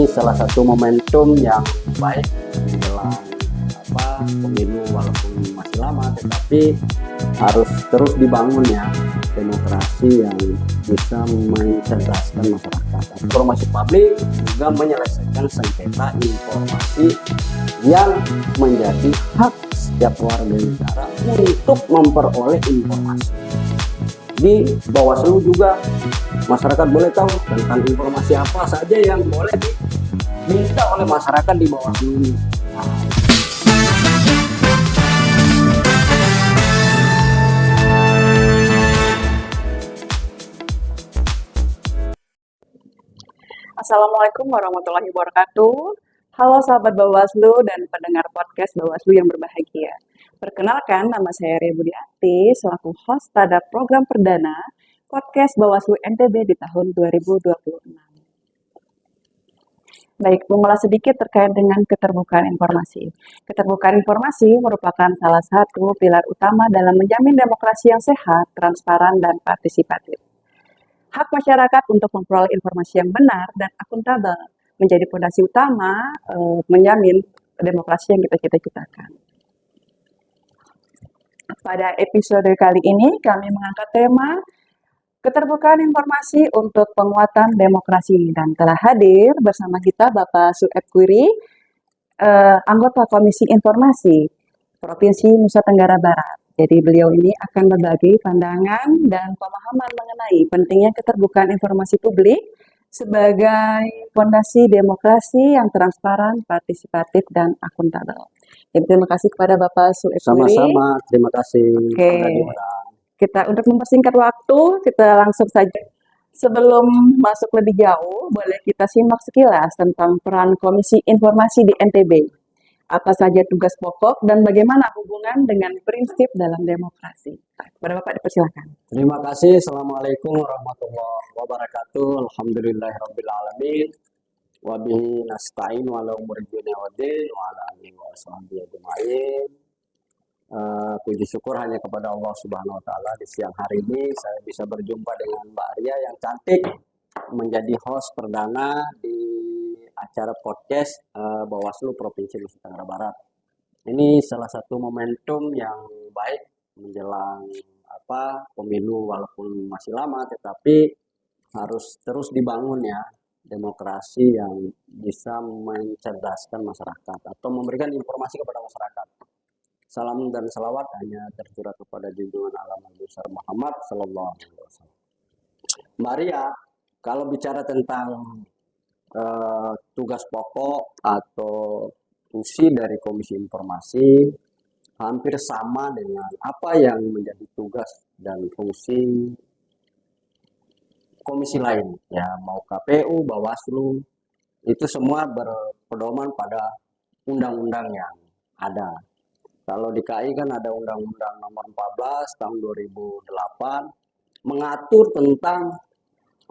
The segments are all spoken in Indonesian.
Ini salah satu momentum yang baik menjelang pemilu, walaupun masih lama, tetapi harus terus dibangun ya demokrasi yang bisa mencerdaskan masyarakat. Informasi publik juga menyelesaikan sengketa informasi yang menjadi hak setiap warga negara untuk memperoleh informasi. Di Bawaslu juga masyarakat boleh tahu tentang informasi apa saja yang boleh diminta oleh masyarakat di Bawaslu ini. Assalamualaikum warahmatullahi wabarakatuh. Halo sahabat Bawaslu dan pendengar podcast Bawaslu yang berbahagia. Perkenalkan, nama saya Ria Budiati selaku host pada program perdana podcast Bawaslu NTB di tahun 2026. Baik, mengulas sedikit terkait dengan keterbukaan informasi. Keterbukaan informasi merupakan salah satu pilar utama dalam menjamin demokrasi yang sehat, transparan, dan partisipatif. Hak masyarakat untuk memperoleh informasi yang benar dan akuntabel menjadi fondasi utama menjamin demokrasi yang kita cita-citakan. Pada episode kali ini kami mengangkat tema keterbukaan informasi untuk penguatan demokrasi dan telah hadir bersama kita Bapak Sueb Query, anggota Komisi Informasi Provinsi Nusa Tenggara Barat. Jadi beliau ini akan berbagi pandangan dan pemahaman mengenai pentingnya keterbukaan informasi publik sebagai fondasi demokrasi yang transparan, partisipatif, dan akuntabel. Jadi terima kasih kepada Bapak Sueb Query. Sama-sama, terima kasih. Oke. Kita untuk mempersingkat waktu, kita langsung saja. Sebelum masuk lebih jauh, boleh kita simak sekilas tentang peran Komisi Informasi di NTB. Apa saja tugas pokok dan bagaimana hubungan dengan prinsip dalam demokrasi. Kepada Bapak dipersilakan. Terima kasih. Assalamualaikum warahmatullahi wabarakatuh. Alhamdulillahirrabbilalamin. Wabihi nasta'in walau murjuna wadin wa ala alihi wa sahbihi ajma'in. Puji syukur hanya kepada Allah Subhanahu wa taala, di siang hari ini saya bisa berjumpa dengan Mbak Ria yang cantik menjadi host perdana di acara podcast Bawaslu Provinsi Nusa Tenggara Barat. Ini salah satu momentum yang baik menjelang pemilu, walaupun masih lama, tetapi harus terus dibangun ya demokrasi yang bisa mencerdaskan masyarakat atau memberikan informasi kepada masyarakat. Salam dan salawat hanya tercurah kepada junjungan alam besar Muhammad Sallallahu Alaihi Wasallam. Maria, kalau bicara tentang tugas pokok atau fungsi dari Komisi Informasi, hampir sama dengan apa yang menjadi tugas dan fungsi komisi lain, ya mau KPU, Bawaslu, itu semua berpedoman pada undang-undang yang ada. Kalau di KI kan ada Undang-Undang Nomor 14 tahun 2008 mengatur tentang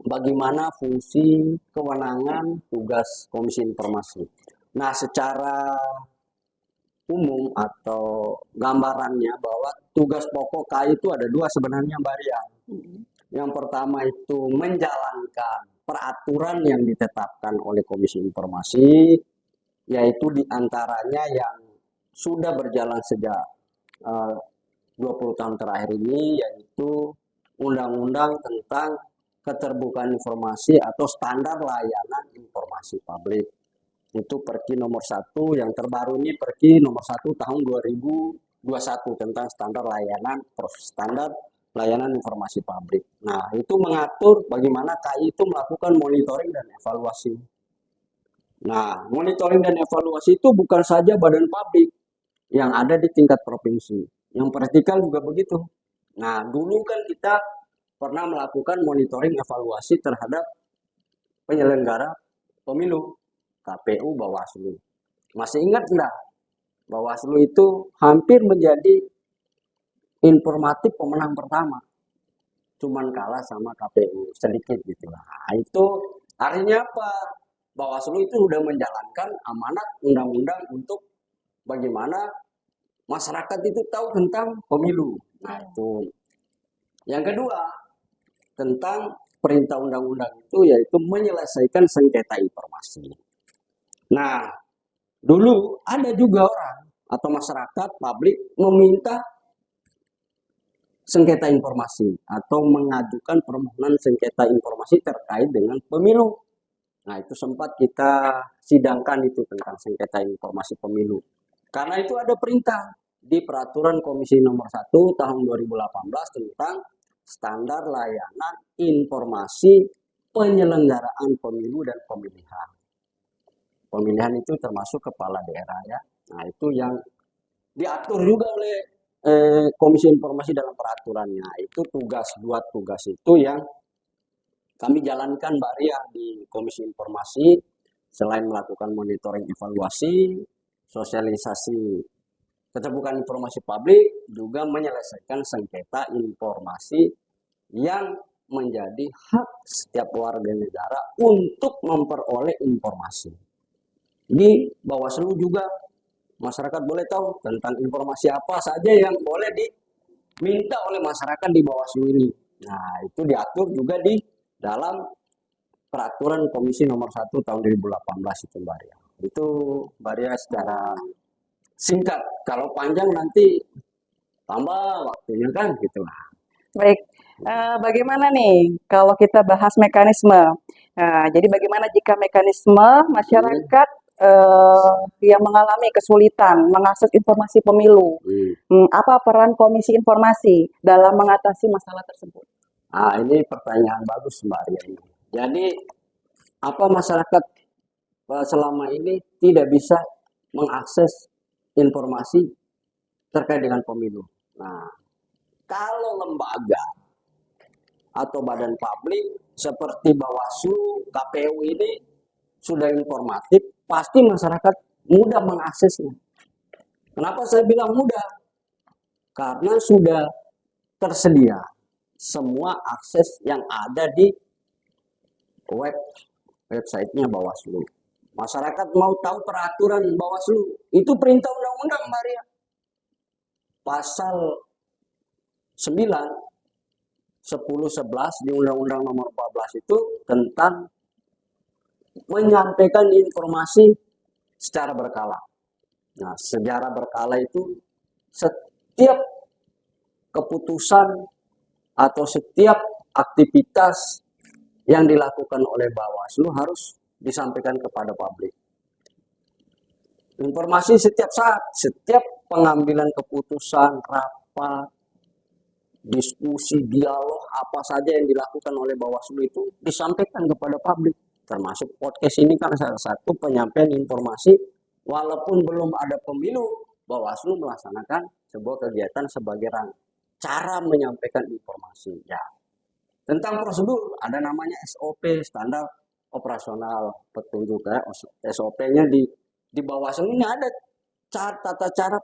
bagaimana fungsi, kewenangan, tugas Komisi Informasi. Nah, secara umum atau gambarannya bahwa tugas pokok KI itu ada dua sebenarnya, Mbak Ria. Yang pertama itu menjalankan peraturan yang ditetapkan oleh Komisi Informasi, yaitu diantaranya yang sudah berjalan sejak 20 tahun terakhir ini, yaitu Undang-Undang tentang Keterbukaan Informasi atau Standar Layanan Informasi Publik. Itu Perki nomor 1, yang terbaru ini Perki nomor 1 tahun 2021 tentang standar layanan informasi publik. Nah, itu mengatur bagaimana KI itu melakukan monitoring dan evaluasi. Nah, monitoring dan evaluasi itu bukan saja badan publik yang ada di tingkat provinsi. Yang vertikal juga begitu. Nah, dulu kan kita pernah melakukan monitoring evaluasi terhadap penyelenggara pemilu, KPU, Bawaslu. Masih ingat enggak? Bawaslu itu hampir menjadi informatif pemenang pertama, cuman kalah sama KPU sedikit gitu. Nah, itu artinya apa? Bawaslu itu sudah menjalankan amanat undang-undang untuk bagaimana masyarakat itu tahu tentang pemilu. Nah, itu. Yang kedua, tentang perintah undang-undang itu yaitu menyelesaikan sengketa informasi. Nah, dulu ada juga orang atau masyarakat publik meminta sengketa informasi atau mengajukan permohonan sengketa informasi terkait dengan pemilu. Nah, itu sempat kita sidangkan itu tentang sengketa informasi pemilu. Karena itu ada perintah di Peraturan Komisi Nomor 1 Tahun 2018 tentang standar layanan informasi penyelenggaraan pemilu dan pemilihan. Pemilihan itu termasuk kepala daerah ya. Nah, itu yang diatur juga oleh Komisi Informasi dalam peraturannya. Itu dua tugas itu yang kami jalankan Mbak Ria di Komisi Informasi, selain melakukan monitoring evaluasi, sosialisasi keterbukaan informasi publik, juga menyelesaikan sengketa informasi yang menjadi hak setiap warga negara untuk memperoleh informasi. Di Bawaslu juga masyarakat boleh tahu tentang informasi apa saja yang boleh diminta oleh masyarakat di Bawaslu ini. Nah, itu diatur juga di dalam Peraturan Komisi Nomor 1 Tahun 2018 itu Mbak Ria. Itu Mbak Ria secara singkat. Kalau panjang nanti tambah waktunya kan gitu lah. Baik, bagaimana nih kalau kita bahas mekanisme? Nah, jadi bagaimana jika mekanisme masyarakat yang mengalami kesulitan mengakses informasi pemilu? Apa peran Komisi Informasi dalam mengatasi masalah tersebut? Nah, ini pertanyaan bagus Mbak Ria ini. Jadi, apa masyarakat selama ini tidak bisa mengakses informasi terkait dengan pemilu? Nah, kalau lembaga atau badan publik seperti Bawaslu, KPU ini sudah informatif, pasti masyarakat mudah mengaksesnya. Kenapa saya bilang mudah? Karena sudah tersedia semua akses yang ada di websitenya Bawaslu. Masyarakat mau tahu peraturan Bawaslu, itu perintah undang-undang Maria. Pasal 9, 10, 11 di Undang-Undang Nomor 14 itu tentang menyampaikan informasi secara berkala. Nah, secara berkala itu setiap keputusan atau setiap aktivitas yang dilakukan oleh Bawaslu harus disampaikan kepada publik. Informasi setiap saat, setiap pengambilan keputusan, rapat, diskusi, dialog, apa saja yang dilakukan oleh Bawaslu itu disampaikan kepada publik. Termasuk podcast ini kan salah satu penyampaian informasi, walaupun belum ada pemilu, Bawaslu melaksanakan sebuah kegiatan sebagai cara menyampaikan informasi. Ya, tentang prosedur ada namanya SOP, standar operasional petunjuk ya. SOP-nya di Bawaslu ini ada tata cara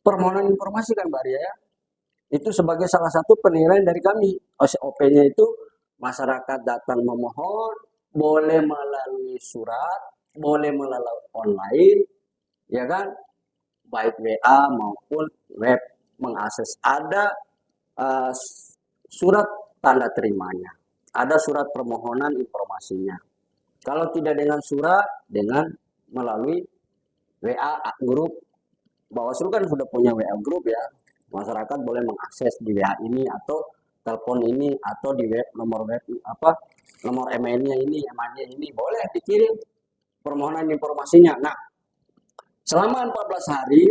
permohonan informasi kan Mbak Ria ya. Itu sebagai salah satu penilaian dari kami. SOP-nya itu masyarakat datang memohon, boleh melalui surat, boleh melalui online, ya kan, baik WA maupun web mengakses. Ada surat tanda terimanya, ada surat permohonan informasinya. Kalau tidak dengan surat, dengan melalui WA grup. Bawaslu kan sudah punya WA grup ya. Masyarakat boleh mengakses di WA ini atau telepon ini atau di nomor emailnya ini, emailnya ini boleh dikirim permohonan informasinya. Nah, selama 14 hari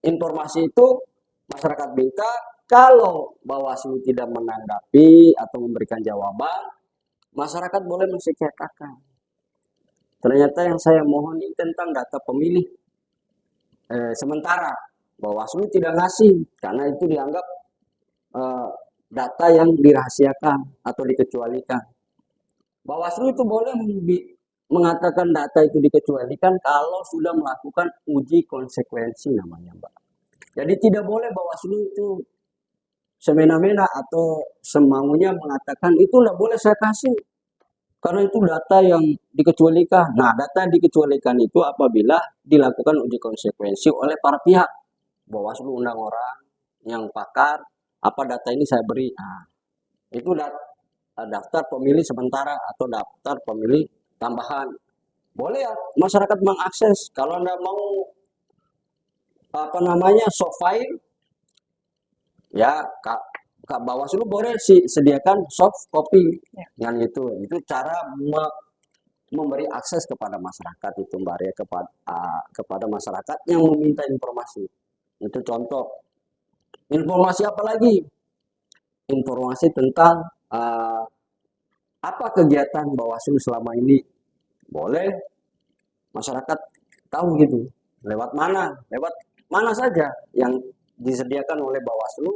informasi itu masyarakat minta, kalau Bawaslu tidak menanggapi atau memberikan jawaban, masyarakat boleh mensengketakan. Ternyata yang saya mohon ini tentang data pemilih. Sementara Bawaslu tidak ngasih karena itu dianggap data yang dirahasiakan atau dikecualikan. Bawaslu itu boleh mengatakan data itu dikecualikan kalau sudah melakukan uji konsekuensi namanya, Mbak. Jadi tidak boleh Bawaslu itu semena-mena atau semaunya mengatakan itu nggak boleh saya kasih karena itu data yang dikecualikan. Nah, data yang dikecualikan itu apabila dilakukan uji konsekuensi oleh para pihak. Bawaslu undang orang yang pakar, apa data ini saya beri. Nah, itu daftar pemilih sementara atau daftar pemilih tambahan. boleh ya masyarakat mengakses. Kalau Anda mau soft file, ya Kak Bawaslu boleh sediakan soft copy Ya. yang itu cara memberi akses kepada masyarakat itu Mbak Arya, kepada masyarakat yang meminta informasi. Itu contoh. Informasi apa lagi? Informasi tentang apa kegiatan Bawaslu selama ini. Boleh masyarakat tahu gitu. Lewat mana? Lewat mana saja yang disediakan oleh Bawaslu,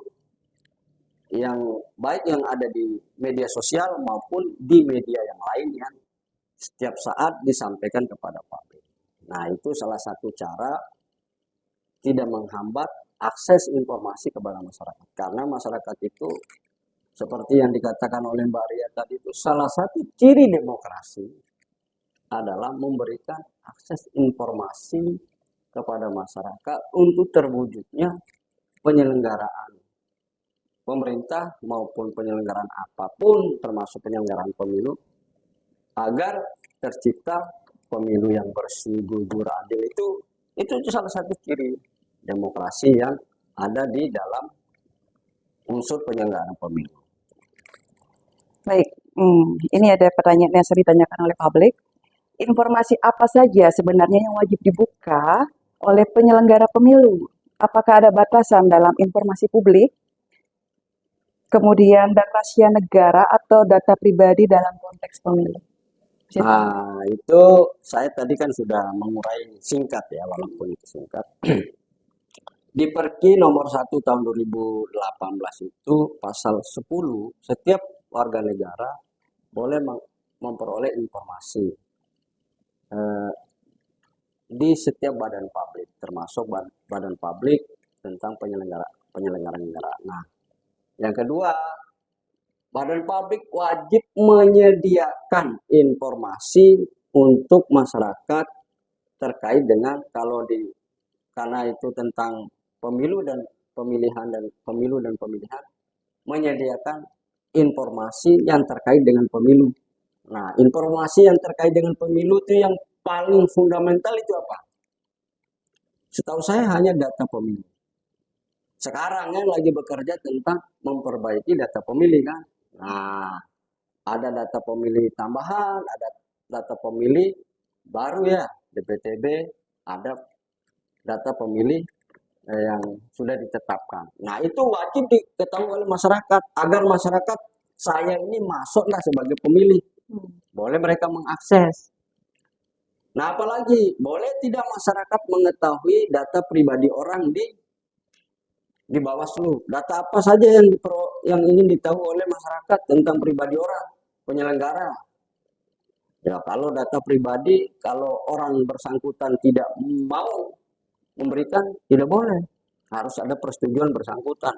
yang baik yang ada di media sosial maupun di media yang lain yang setiap saat disampaikan kepada publik. Nah, itu salah satu cara tidak menghambat akses informasi kepada masyarakat. Karena masyarakat itu seperti yang dikatakan oleh Mbak Ria tadi, itu salah satu ciri demokrasi adalah memberikan akses informasi kepada masyarakat untuk terwujudnya penyelenggaraan pemerintah maupun penyelenggaraan apapun, termasuk penyelenggaraan pemilu, agar tercipta pemilu yang bersih, jujur, adil. Itu salah satu ciri demokrasi yang ada di dalam unsur penyelenggaraan pemilu. Baik, ini ada pertanyaan yang sering ditanyakan oleh publik. Informasi apa saja sebenarnya yang wajib dibuka oleh penyelenggara pemilu? Apakah ada batasan dalam informasi publik? Kemudian data rahasia negara atau data pribadi dalam konteks pemilu? Nah, itu saya tadi kan sudah mengurai singkat ya, walaupun itu singkat. Di Perki nomor 1 tahun 2018 itu pasal 10, setiap warga negara boleh memperoleh informasi di setiap badan publik, termasuk badan publik tentang penyelenggaraan negara. Nah, yang kedua, badan publik wajib menyediakan informasi untuk masyarakat terkait dengan karena itu tentang pemilu dan pemilihan menyediakan informasi yang terkait dengan pemilu. Nah, informasi yang terkait dengan pemilu itu yang paling fundamental itu apa? Setahu saya hanya data pemilu. Sekarang kan lagi bekerja tentang memperbaiki data pemilih kan. Nah, ada data pemilih tambahan, ada data pemilih baru ya, DPTB, ada data pemilih yang sudah ditetapkan. Nah, itu wajib diketahui oleh masyarakat agar masyarakat saya ini masuklah sebagai pemilih. Boleh mereka mengakses. Nah, apalagi boleh tidak masyarakat mengetahui data pribadi orang di Bawaslu. Data apa saja yang ingin ditahu oleh masyarakat tentang pribadi orang penyelenggara. Ya, kalau data pribadi, kalau orang bersangkutan tidak mau memberikan, tidak boleh. Harus ada persetujuan bersangkutan.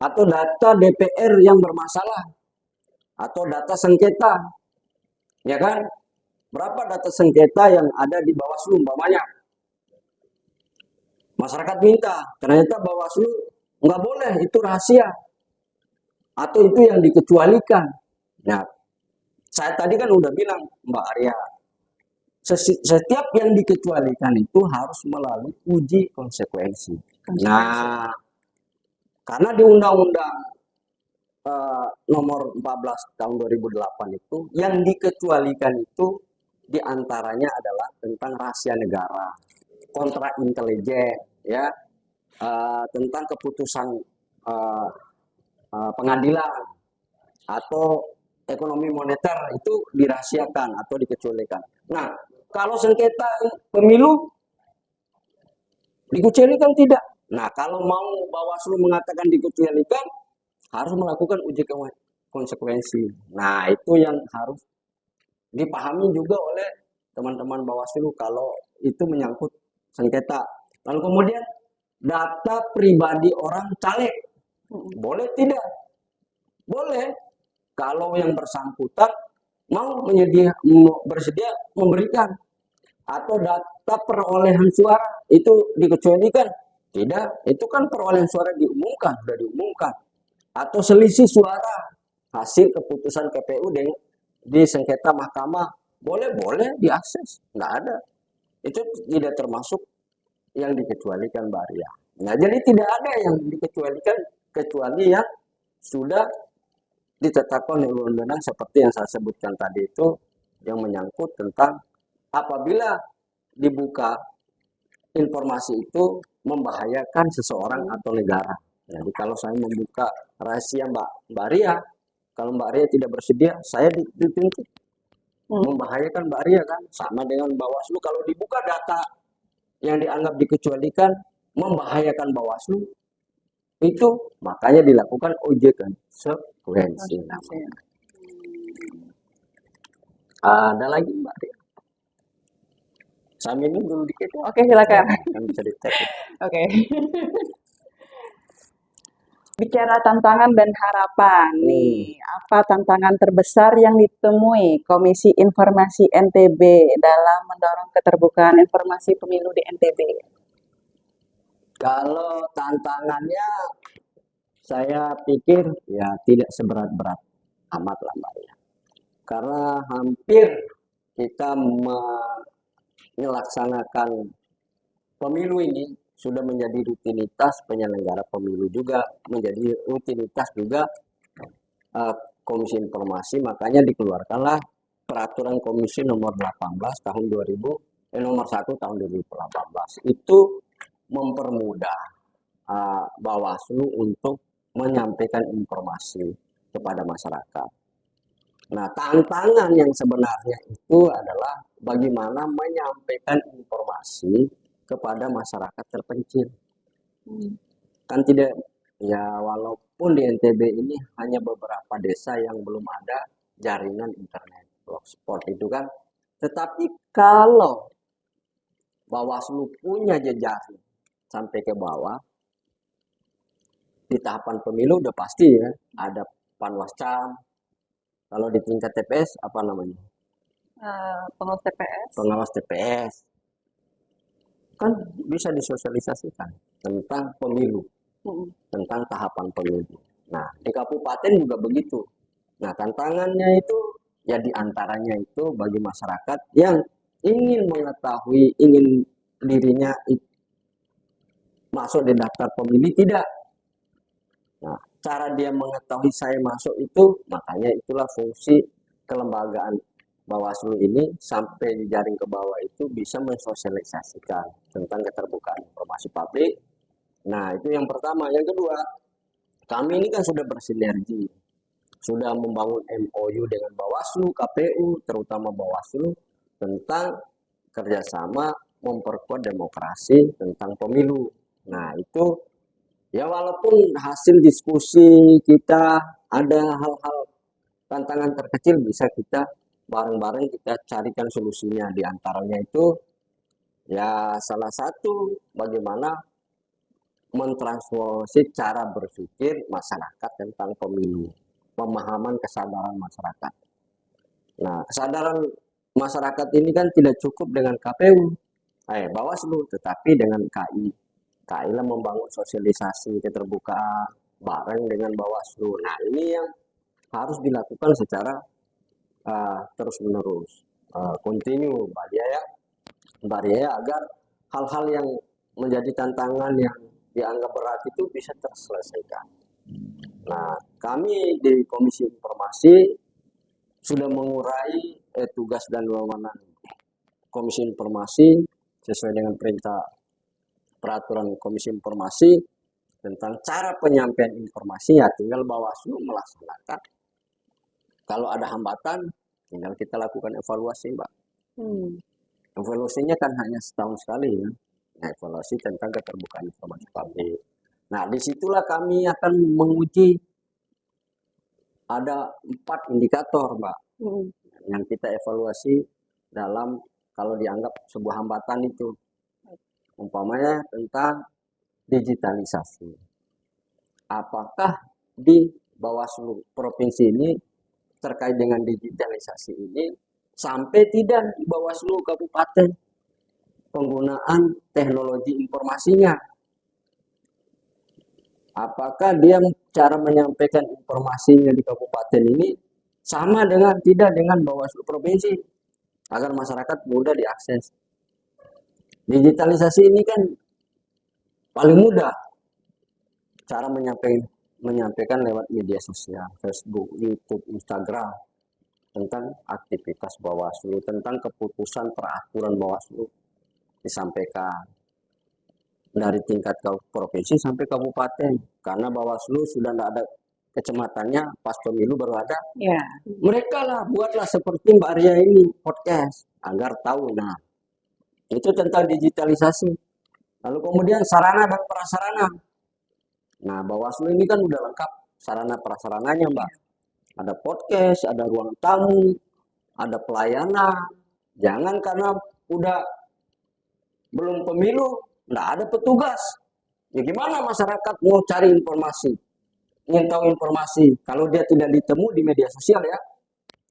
Atau data DPR yang bermasalah. Atau data sengketa. Ya kan? Berapa data sengketa yang ada di Bawaslu umpamanya? Masyarakat minta, ternyata Bawaslu nggak boleh, itu rahasia. Atau itu yang dikecualikan. Nah, saya tadi kan udah bilang, Mbak Arya, setiap yang dikecualikan itu harus melalui uji konsekuensi. Nah, karena di Undang-Undang nomor 14 tahun 2008 itu, yang dikecualikan itu diantaranya adalah tentang rahasia negara, kontrak intelijen, ya, tentang keputusan pengadilan, atau ekonomi moneter itu dirahasiakan atau dikecualikan. Nah, kalau sengketa pemilu dikecualikan tidak. Nah, kalau mau Bawaslu mengatakan dikecualikan, harus melakukan uji konsekuensi. Nah, itu yang harus dipahami juga oleh teman-teman Bawaslu kalau itu menyangkut sengketa. Lalu kemudian data pribadi orang caleg, boleh tidak? Boleh. Kalau yang bersangkutan mau bersedia memberikan. Atau data perolehan suara itu dikecualikan. Tidak, itu kan perolehan suara sudah diumumkan. Atau selisih suara hasil keputusan KPU di sengketa mahkamah boleh diakses, nggak ada. Itu tidak termasuk yang dikecualikan Mbak Arya. Nah, jadi tidak ada yang dikecualikan kecuali yang sudah ditetapkan oleh undang-undang seperti yang saya sebutkan tadi itu, yang menyangkut tentang apabila dibuka informasi itu membahayakan seseorang atau negara. Jadi kalau saya membuka rahasia Mbak Ria, kalau Mbak Ria tidak bersedia, saya dituntut membahayakan Mbak Ria kan. Sama dengan Bawaslu, kalau dibuka data yang dianggap dikecualikan membahayakan Bawaslu, itu makanya dilakukan uji konsekuensi namanya. Ada lagi Mbak Ria? Saya minum dulu dikit. Oke, silakan. Kan bisa dicek. Oke. Bicara tantangan dan harapan nih, apa tantangan terbesar yang ditemui Komisi Informasi NTB dalam mendorong keterbukaan informasi pemilu di NTB? Kalau tantangannya, saya pikir ya tidak seberat-berat amat lah Mbak ya. Karena hampir kita melaksanakan pemilu ini sudah menjadi rutinitas penyelenggara pemilu juga, menjadi rutinitas juga Komisi Informasi, makanya dikeluarkanlah peraturan Komisi nomor 18 tahun 2000 nomor 1 tahun 2018 itu mempermudah Bawaslu untuk menyampaikan informasi kepada masyarakat. Nah, tantangan yang sebenarnya itu adalah bagaimana menyampaikan informasi kepada masyarakat terpencil. Kan tidak, ya walaupun di NTB ini hanya beberapa desa yang belum ada jaringan internet, blogspot itu kan, tetapi kalau Bawaslu punya jejaring sampai ke bawah, di tahapan pemilu udah pasti ya, ada Panwascam, kalau di tingkat TPS apa namanya? Pengawas TPS. Pengawas TPS. Kan bisa disosialisasikan tentang pemilu, tentang tahapan pemilu. Nah, di kabupaten juga begitu. Nah, tantangannya itu ya diantaranya itu bagi masyarakat yang ingin mengetahui, ingin dirinya masuk di daftar pemilih tidak. Nah, cara dia mengetahui saya masuk itu, makanya itulah fungsi kelembagaan Bawaslu ini sampai di jaring ke bawah itu bisa mensosialisasikan tentang keterbukaan informasi publik. Nah, itu yang pertama. Yang kedua, kami ini kan sudah bersinergi, sudah membangun MOU dengan Bawaslu, KPU, terutama Bawaslu, tentang kerjasama memperkuat demokrasi tentang pemilu. Nah, itu ya walaupun hasil diskusi kita ada hal-hal tantangan terkecil bisa kita bareng-bareng kita carikan solusinya. Di antaranya itu ya salah satu bagaimana mentransformasi cara berpikir masyarakat tentang pemilu, pemahaman kesadaran masyarakat. Nah, kesadaran masyarakat ini kan tidak cukup dengan KPU, Bawaslu, tetapi dengan KI. KI lah membangun sosialisasi keterbukaan bareng dengan Bawaslu. Nah, ini yang harus dilakukan secara terus-menerus, kontinu, Mbak Ria, agar hal-hal yang menjadi tantangan yang dianggap berat itu bisa terselesaikan. Nah, kami di Komisi Informasi sudah mengurai tugas dan wewenang Komisi Informasi sesuai dengan perintah peraturan Komisi Informasi tentang cara penyampaian informasi, ya tinggal Bawaslu melaksanakan. Kalau ada hambatan, tinggal kita lakukan evaluasi, Mbak. Evaluasinya kan hanya setahun sekali ya. Nah, evaluasi tentang keterbukaan informasi publik. Nah, disitulah kami akan menguji ada 4 indikator, Mbak, yang kita evaluasi dalam kalau dianggap sebuah hambatan itu. Umpamanya tentang digitalisasi. Apakah di Bawaslu Provinsi ini terkait dengan digitalisasi ini sampai tidak di Bawaslu Kabupaten penggunaan teknologi informasinya? Apakah dia cara menyampaikan informasinya di kabupaten ini sama dengan tidak dengan Bawaslu Provinsi? agar masyarakat mudah diakses. Digitalisasi ini kan paling mudah cara menyampaikan lewat media sosial, Facebook, YouTube, Instagram, tentang aktivitas Bawaslu, tentang keputusan peraturan Bawaslu disampaikan dari tingkat provinsi sampai kabupaten. Karena Bawaslu sudah tidak ada kecamatannya, pas pemilu baru ada. Ya. Mereka lah buatlah seperti Mbak Arya ini podcast agar tahu. Nah, itu tentang digitalisasi. Lalu kemudian sarana dan prasarana. Nah, Bawaslu ini kan udah lengkap sarana prasarananya, Mbak. Ada podcast, ada ruang tamu, ada pelayanan. Jangan karena udah belum pemilu, nggak ada petugas. Ya gimana masyarakat mau cari informasi? Ingin tahu informasi, kalau dia tidak ditemu di media sosial ya,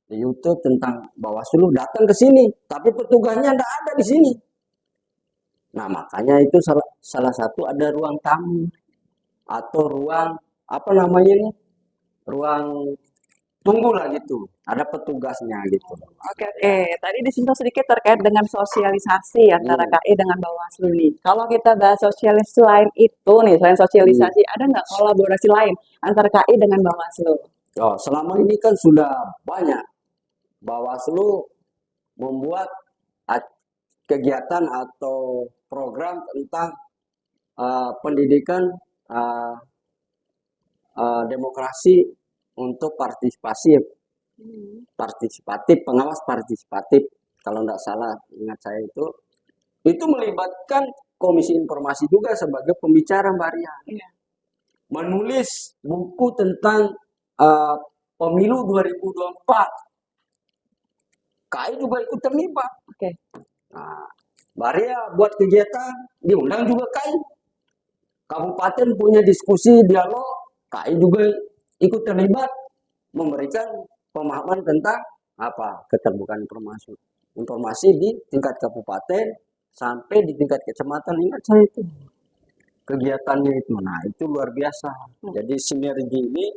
di YouTube tentang Bawaslu, datang ke sini, tapi petugasnya nggak ada di sini. Nah, makanya itu salah satu ada ruang tamu atau ruang apa namanya ini? Ruang tunggu lah gitu. Ada petugasnya gitu. Oke, oke. Tadi disinggung sedikit terkait dengan sosialisasi antara Hmm, KI dengan Bawaslu nih. Kalau kita bahas sosialisasi lain itu nih, selain hmm. sosialisasi, ada nggak kolaborasi lain antara KI dengan Bawaslu? Oh, selama ini kan sudah banyak Bawaslu membuat kegiatan atau program tentang pendidikan uh, demokrasi untuk partisipatif, pengawas partisipatif. Kalau tidak salah ingat saya itu melibatkan Komisi Informasi juga sebagai pembicara, Mbak Ria. Iya. Menulis buku tentang uh, pemilu 2024. KAI juga ikut terlibat. Oke. Nah, Mbak Ria buat kegiatan, diundang juga KAI. Kabupaten punya diskusi, dialog, KAI juga ikut terlibat, memberikan pemahaman tentang apa keterbukaan informasi di tingkat kabupaten sampai di tingkat kecamatan. Ingat saya itu kegiatannya itu, nah itu luar biasa. Jadi sinergi ini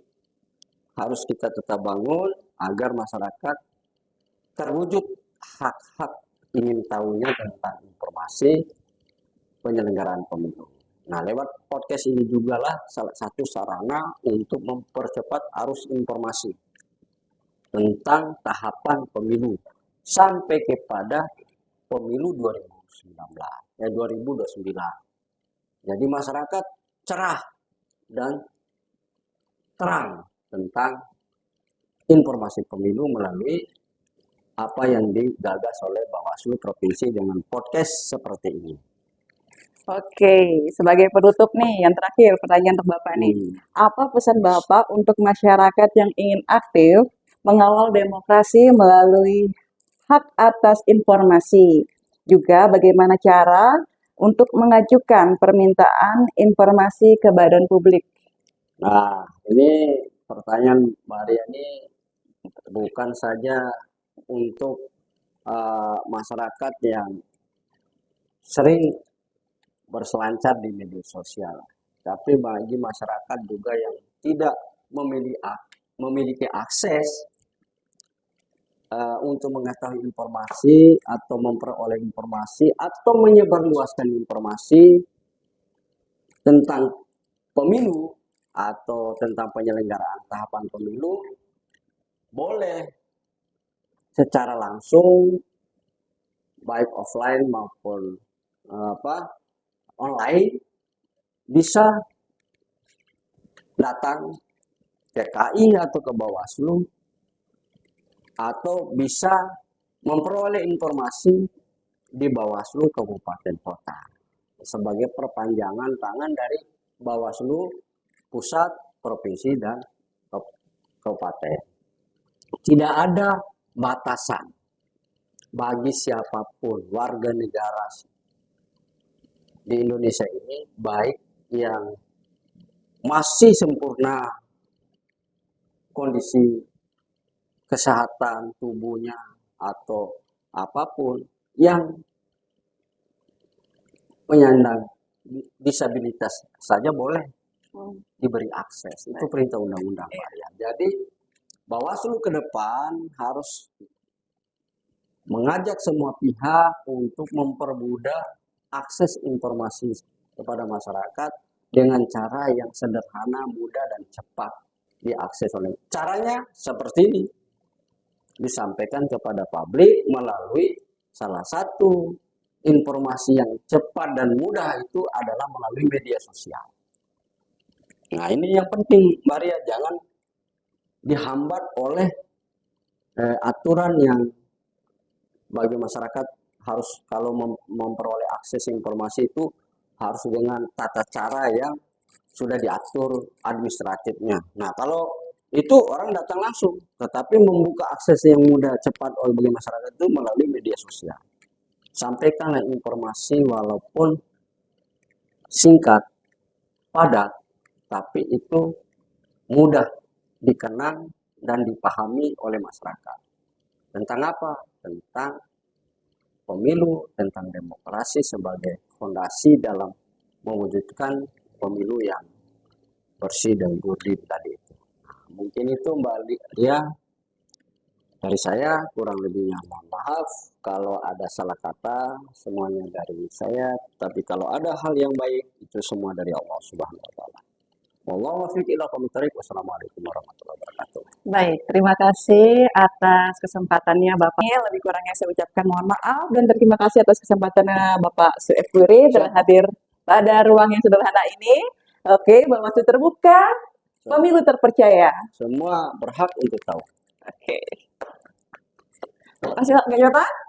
harus kita tetap bangun agar masyarakat terwujud hak-hak ingin tahunya tentang informasi penyelenggaraan pemilu. Nah, lewat podcast ini juga lah salah satu sarana untuk mempercepat arus informasi tentang tahapan pemilu sampai kepada pemilu 2029. Jadi masyarakat cerah dan terang tentang informasi pemilu melalui apa yang digagas oleh Bawaslu Provinsi dengan podcast seperti ini. Oke, sebagai penutup nih, yang terakhir pertanyaan untuk Bapak nih. Apa pesan Bapak untuk masyarakat yang ingin aktif mengawal demokrasi melalui hak atas informasi? Juga bagaimana cara untuk mengajukan permintaan informasi ke badan publik? Nah, ini pertanyaan Mbak Ria ini bukan saja untuk masyarakat yang sering berselancar di media sosial, tapi bagi masyarakat juga yang tidak memiliki akses untuk mengetahui informasi atau memperoleh informasi atau menyebarluaskan informasi tentang pemilu atau tentang penyelenggaraan tahapan pemilu, boleh secara langsung baik offline maupun online bisa datang ke KI atau ke Bawaslu atau bisa memperoleh informasi di Bawaslu Kabupaten Kota sebagai perpanjangan tangan dari Bawaslu pusat, provinsi, dan kabupaten. Tidak ada batasan bagi siapapun warga negara di Indonesia ini, baik yang masih sempurna kondisi kesehatan tubuhnya atau apapun, yang penyandang disabilitas saja boleh diberi akses. Itu perintah undang-undang. Jadi Bawaslu ke depan harus mengajak semua pihak untuk mempermudah akses informasi kepada masyarakat dengan cara yang sederhana, mudah, dan cepat diakses oleh. Caranya seperti ini, disampaikan kepada publik melalui salah satu informasi yang cepat dan mudah itu adalah melalui media sosial. Nah, ini yang penting, Maria, jangan dihambat oleh aturan yang bagi masyarakat harus kalau memperoleh akses informasi itu harus dengan tata cara yang sudah diatur administratifnya. Nah, kalau itu orang datang langsung, tetapi membuka akses yang mudah cepat bagi masyarakat itu melalui media sosial. Sampaikanlah informasi walaupun singkat, padat, tapi itu mudah dikenang dan dipahami oleh masyarakat. Tentang apa? Tentang pemilu, tentang demokrasi sebagai fondasi dalam mewujudkan pemilu yang bersih dan gurih tadi itu. Mungkin itu Mbak Lia dari saya, kurang lebihnya mohon maaf kalau ada salah kata, semuanya dari saya, tapi kalau ada hal yang baik itu semua dari Allah Subhanahu wa taala. Wallahu muwaffiq ila aqwamit thoriq. Wassalamualaikum warahmatullahi wabarakatuh. Baik, terima kasih atas kesempatannya Bapak. Lebih kurangnya saya ucapkan mohon maaf dan terima kasih atas kesempatannya Bapak Sueb Kwiri telah hadir pada ruang yang sederhana ini. Oke, Bawaslu terbuka, pemilu terpercaya. Semua berhak untuk tahu. Oke. Terima kasih Pak Gajota.